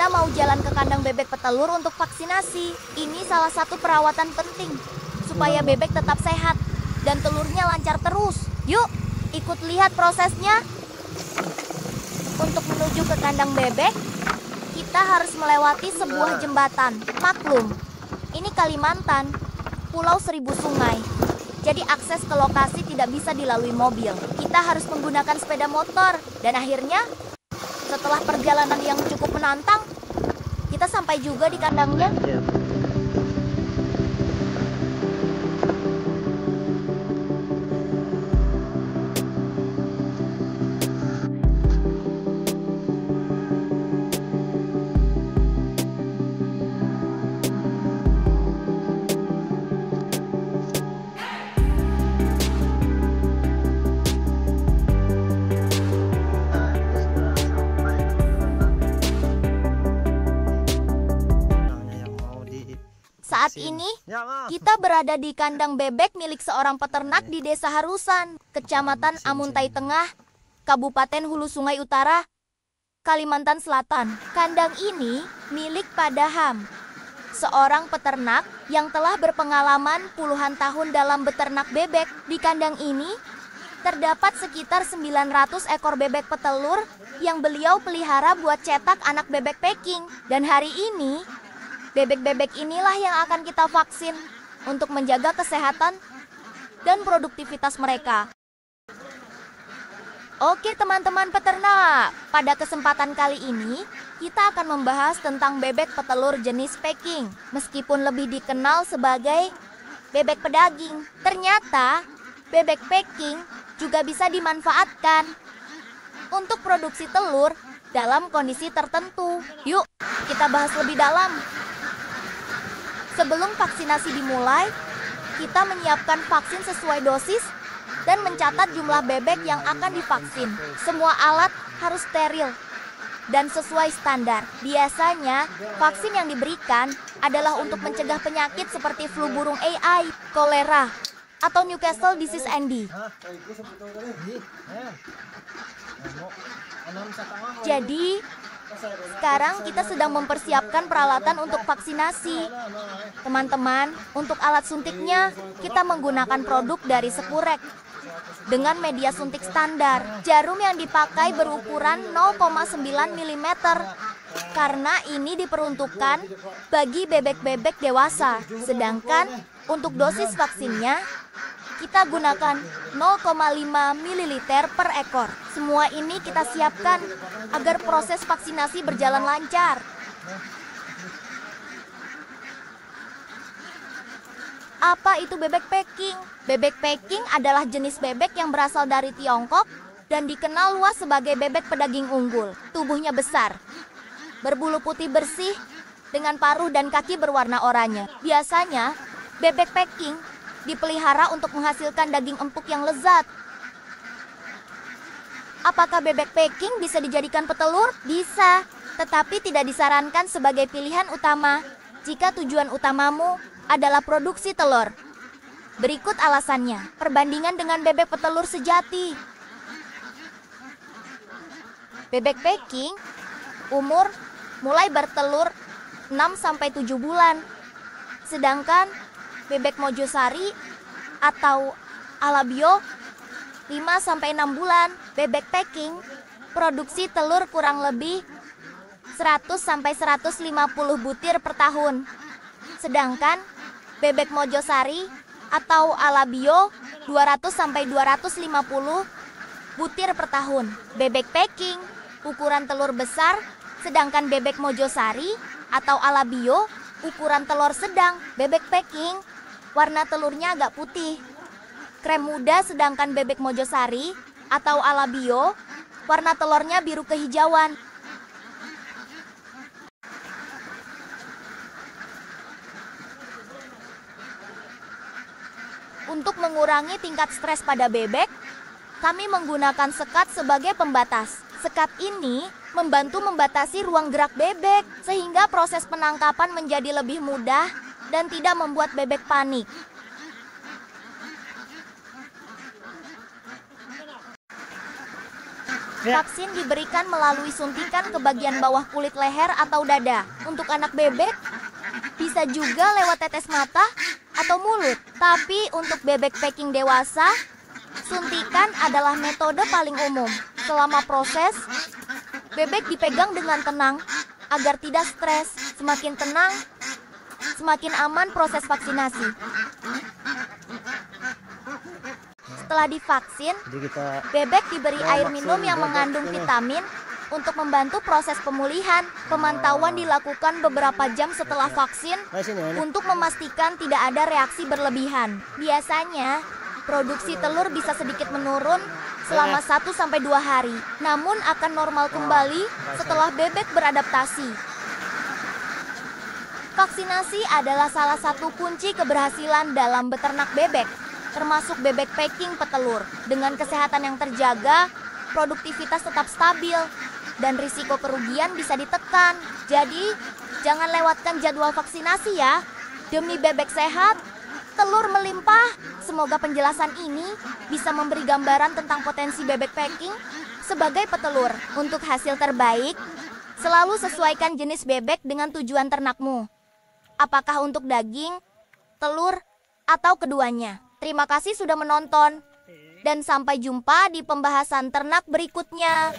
Kita mau jalan ke kandang bebek petelur untuk vaksinasi. Ini salah satu perawatan penting supaya bebek tetap sehat dan telurnya lancar terus. Yuk, ikut lihat prosesnya. Untuk menuju ke kandang bebek, kita harus melewati sebuah jembatan. Maklum, ini Kalimantan, Pulau Seribu Sungai. Jadi akses ke lokasi tidak bisa dilalui mobil. Kita harus menggunakan sepeda motor. Dan akhirnya, setelah perjalanan yang cukup menantang, kita sampai juga di kandangnya. Saat ini, kita berada di kandang bebek milik seorang peternak di Desa Harusan, Kecamatan Amuntai Tengah, Kabupaten Hulu Sungai Utara, Kalimantan Selatan. Kandang ini milik Padaham, seorang peternak yang telah berpengalaman puluhan tahun dalam beternak bebek. Di kandang ini, terdapat sekitar 900 ekor bebek petelur yang beliau pelihara buat cetak anak bebek packing. Dan hari ini, bebek-bebek inilah yang akan kita vaksin untuk menjaga kesehatan dan produktivitas mereka. Oke teman-teman peternak, pada kesempatan kali ini kita akan membahas tentang bebek petelur jenis packing. Meskipun lebih dikenal sebagai bebek pedaging, ternyata bebek packing juga bisa dimanfaatkan untuk produksi telur dalam kondisi tertentu. Yuk, kita bahas lebih dalam. Sebelum vaksinasi dimulai, kita menyiapkan vaksin sesuai dosis dan mencatat jumlah bebek yang akan divaksin. Semua alat harus steril dan sesuai standar. Biasanya, vaksin yang diberikan adalah untuk mencegah penyakit seperti flu burung AI, kolera, atau Newcastle disease ND. Jadi, sekarang kita sedang mempersiapkan peralatan untuk vaksinasi. Teman-teman, untuk alat suntiknya, kita menggunakan produk dari Sekurek dengan media suntik standar. Jarum yang dipakai berukuran 0,9 mm karena ini diperuntukkan bagi bebek-bebek dewasa. Sedangkan untuk dosis vaksinnya, kita gunakan 0,5 ml per ekor. Semua ini kita siapkan agar proses vaksinasi berjalan lancar. Apa itu bebek packing? Bebek packing adalah jenis bebek yang berasal dari Tiongkok dan dikenal luas sebagai bebek pedaging unggul. Tubuhnya besar, berbulu putih bersih, dengan paruh dan kaki berwarna oranye. Biasanya, bebek packing dipelihara untuk menghasilkan daging empuk yang lezat. Apakah bebek packing bisa dijadikan petelur? Bisa, tetapi tidak disarankan sebagai pilihan utama jika tujuan utamamu adalah produksi telur. Berikut alasannya. Perbandingan dengan bebek petelur sejati. Bebek packing umur mulai bertelur 6-7 bulan. Sedangkan bebek Mojosari atau Alabio 5-6 bulan. Bebek packing produksi telur kurang lebih 100-150 butir per tahun. Sedangkan bebek Mojosari atau Alabio 200-250 butir per tahun. Bebek packing ukuran telur besar, sedangkan bebek Mojosari atau Alabio ukuran telur sedang. Bebek packing warna telurnya agak putih, krem muda, sedangkan bebek Mojosari atau Alabio warna telurnya biru kehijauan. Untuk mengurangi tingkat stres pada bebek, kami menggunakan sekat sebagai pembatas. Sekat ini membantu membatasi ruang gerak bebek, sehingga proses penangkapan menjadi lebih mudah dan tidak membuat bebek panik. Vaksin diberikan melalui suntikan ke bagian bawah kulit leher atau dada. Untuk anak bebek, bisa juga lewat tetes mata atau mulut. Tapi untuk bebek packing dewasa, suntikan adalah metode paling umum. Selama proses, bebek dipegang dengan tenang agar tidak stres. Semakin tenang, semakin aman proses vaksinasi. Setelah divaksin, bebek diberi air minum yang mengandung vitamin untuk membantu proses pemulihan. Pemantauan dilakukan beberapa jam setelah vaksin untuk memastikan tidak ada reaksi berlebihan. Biasanya, produksi telur bisa sedikit menurun selama 1-2 hari, namun akan normal kembali setelah bebek beradaptasi. Vaksinasi adalah salah satu kunci keberhasilan dalam beternak bebek, termasuk bebek packing petelur. Dengan kesehatan yang terjaga, produktivitas tetap stabil, dan risiko kerugian bisa ditekan. Jadi, jangan lewatkan jadwal vaksinasi ya. Demi bebek sehat, telur melimpah. Semoga penjelasan ini bisa memberi gambaran tentang potensi bebek packing sebagai petelur. Untuk hasil terbaik, selalu sesuaikan jenis bebek dengan tujuan ternakmu. Apakah untuk daging, telur, atau keduanya? Terima kasih sudah menonton, dan sampai jumpa di pembahasan ternak berikutnya.